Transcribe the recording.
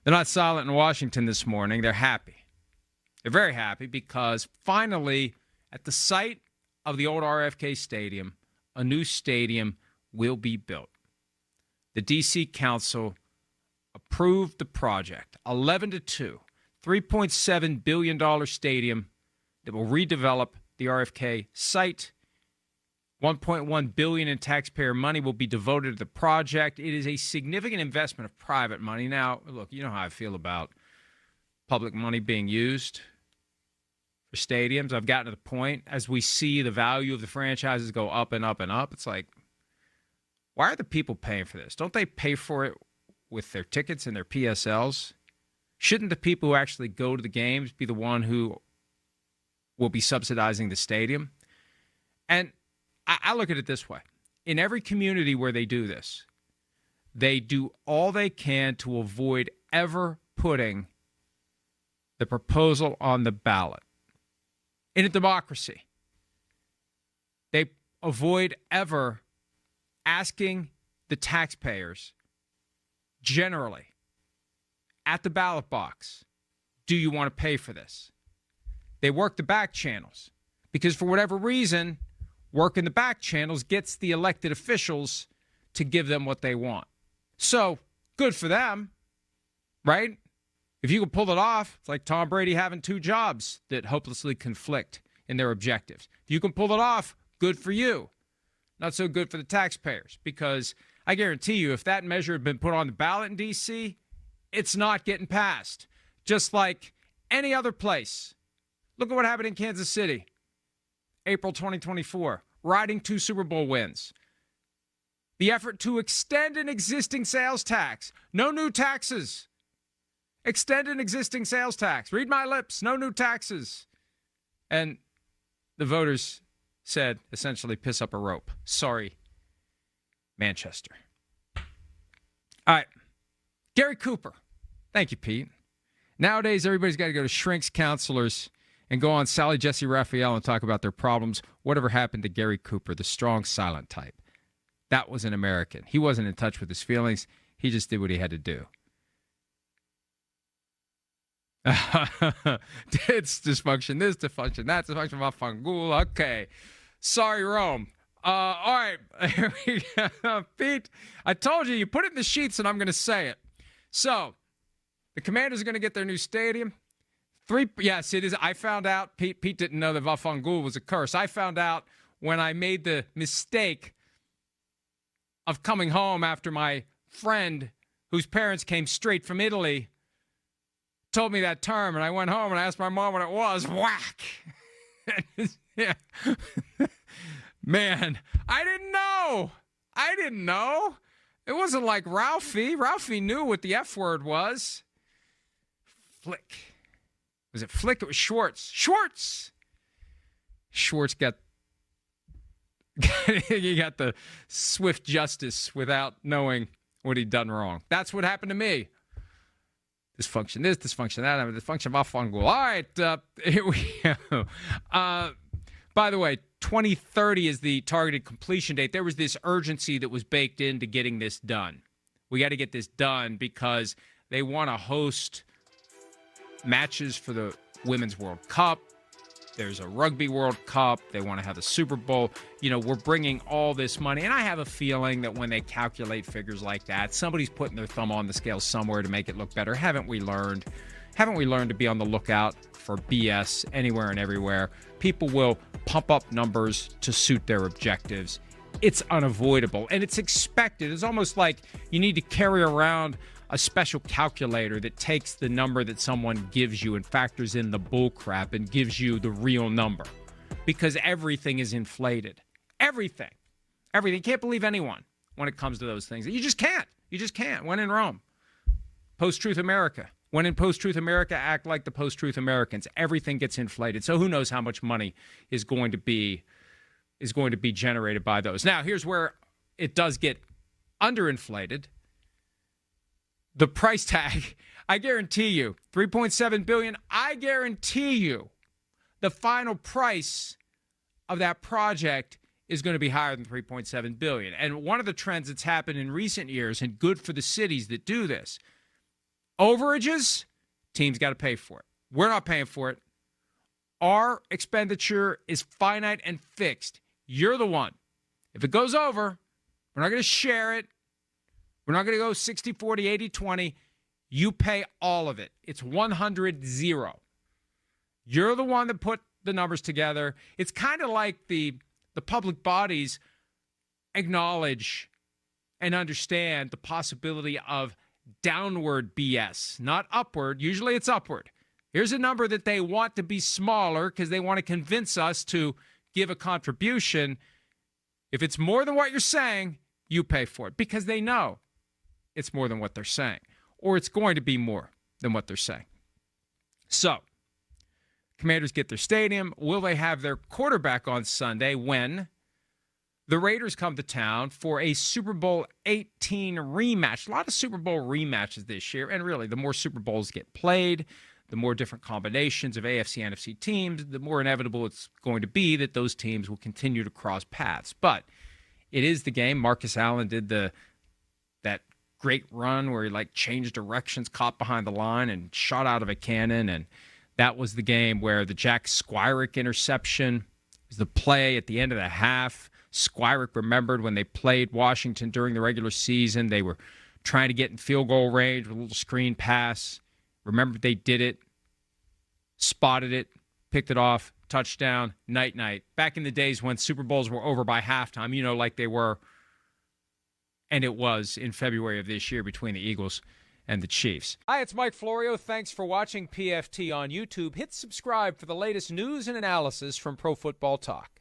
They're not silent in Washington this morning. They're happy. They're very happy because finally, at the site of the old RFK Stadium, a new stadium will be built. The D.C. Council approved the project, 11-2, $3.7 billion stadium that will redevelop the RFK site. $1.1 billion in taxpayer money will be devoted to the project. It is a significant investment of private money. Now, look, you know how I feel about public money being used for stadiums. I've gotten to the point, as we see the value of the franchises go up and up and up, it's like, why are the people paying for this? Don't they pay for it with their tickets and their PSLs? Shouldn't the people who actually go to the games be the one who will be subsidizing the stadium? And I look at it this way. In every community where they do this, they do all they can to avoid ever putting the proposal on the ballot. In a democracy, they avoid ever asking the taxpayers generally at the ballot box, do you want to pay for this? They work the back channels because for whatever reason, work in the back channels gets the elected officials to give them what they want. So, good for them, right? If you can pull it off, it's like Tom Brady having two jobs that hopelessly conflict in their objectives. If you can pull it off, good for you. Not so good for the taxpayers, because I guarantee you, if that measure had been put on the ballot in D.C., it's not getting passed. Just like any other place. Look at what happened in Kansas City. April 2024, riding 2 Super Bowl wins. The effort to extend an existing sales tax. No new taxes. Extend an existing sales tax. Read my lips. No new taxes. And the voters said, essentially, piss up a rope. Sorry, Manchester. All right. Gary Cooper. Thank you, Pete. Nowadays, everybody's got to go to shrinks, counselors, and go on Sally Jesse Raphael and talk about their problems. Whatever happened to Gary Cooper, the strong, silent type? That was an American. He wasn't in touch with his feelings. He just did what he had to do. It's dysfunction, this dysfunction, that's dysfunction, Vafangul. Okay. Sorry, Rome. All right. Here we go. Pete, I told you put it in the sheets and I'm going to say it. So, the Commanders are going to get their new stadium. Yes, it is. I found out, Pete didn't know that Vafangul was a curse. I found out when I made the mistake of coming home after my friend, whose parents came straight from Italy, told me that term, and I went home and I asked my mom what it was. Whack! Yeah. Man, I didn't know. It wasn't like Ralphie. Ralphie knew what the F word was. Flick. Was it Flick? It was Schwartz. Schwartz got he got the swift justice without knowing what he'd done wrong. That's what happened to me. Dysfunction this, dysfunction that, dysfunction of All right, here we go. By the way, 2030 is the targeted completion date. There was this urgency that was baked into getting this done. We got to get this done because they want to host matches for the Women's World Cup. There's a Rugby World Cup. They want to have a Super Bowl. You know, we're bringing all this money. And I have a feeling that when they calculate figures like that, somebody's putting their thumb on the scale somewhere to make it look better. Haven't we learned? Haven't we learned to be on the lookout for BS anywhere and everywhere? People will pump up numbers to suit their objectives. It's unavoidable. And it's expected. It's almost like you need to carry around a special calculator that takes the number that someone gives you and factors in the bull crap and gives you the real number. Because everything is inflated. Everything. You can't believe anyone when it comes to those things. You just can't. When in Rome. Post-truth America. When in post-truth America, act like the post-truth Americans. Everything gets inflated. So who knows how much money is going to be generated by those. Now, here's where it does get underinflated. The price tag, I guarantee you, $3.7 billion, I guarantee you the final price of that project is going to be higher than $3.7 billion. And one of the trends that's happened in recent years, and good for the cities that do this, Overages, teams got to pay for it. We're not paying for it. Our expenditure is finite and fixed. You're the one. If it goes over, we're not going to share it. We're not going to go 60, 40, 80, 20. You pay all of it. It's 100-0. You're the one that put the numbers together. It's kind of like the public bodies acknowledge and understand the possibility of downward BS, not upward. Usually it's upward. Here's a number that they want to be smaller because they want to convince us to give a contribution. If it's more than what you're saying, you pay for it because they know it's more than what they're saying, or it's going to be more than what they're saying. So, Commanders get their stadium. Will they have their quarterback on Sunday when the Raiders come to town for a Super Bowl 18 rematch? A lot of Super Bowl rematches this year, and really, the more Super Bowls get played, the more different combinations of AFC, NFC teams, the more inevitable it's going to be that those teams will continue to cross paths. But it is the game. Marcus Allen did that great run where he changed directions, caught behind the line, and shot out of a cannon. And that was the game where the Jack Squirick interception was the play at the end of the half. Squirick remembered when they played Washington during the regular season, they were trying to get in field goal range with a little screen pass. Remembered they did it, spotted it, picked it off, touchdown, night-night. Back in the days when Super Bowls were over by halftime, like they were, and it was in February of this year between the Eagles and the Chiefs. Hi, it's Mike Florio. Thanks for watching PFT on YouTube. Hit subscribe for the latest news and analysis from Pro Football Talk.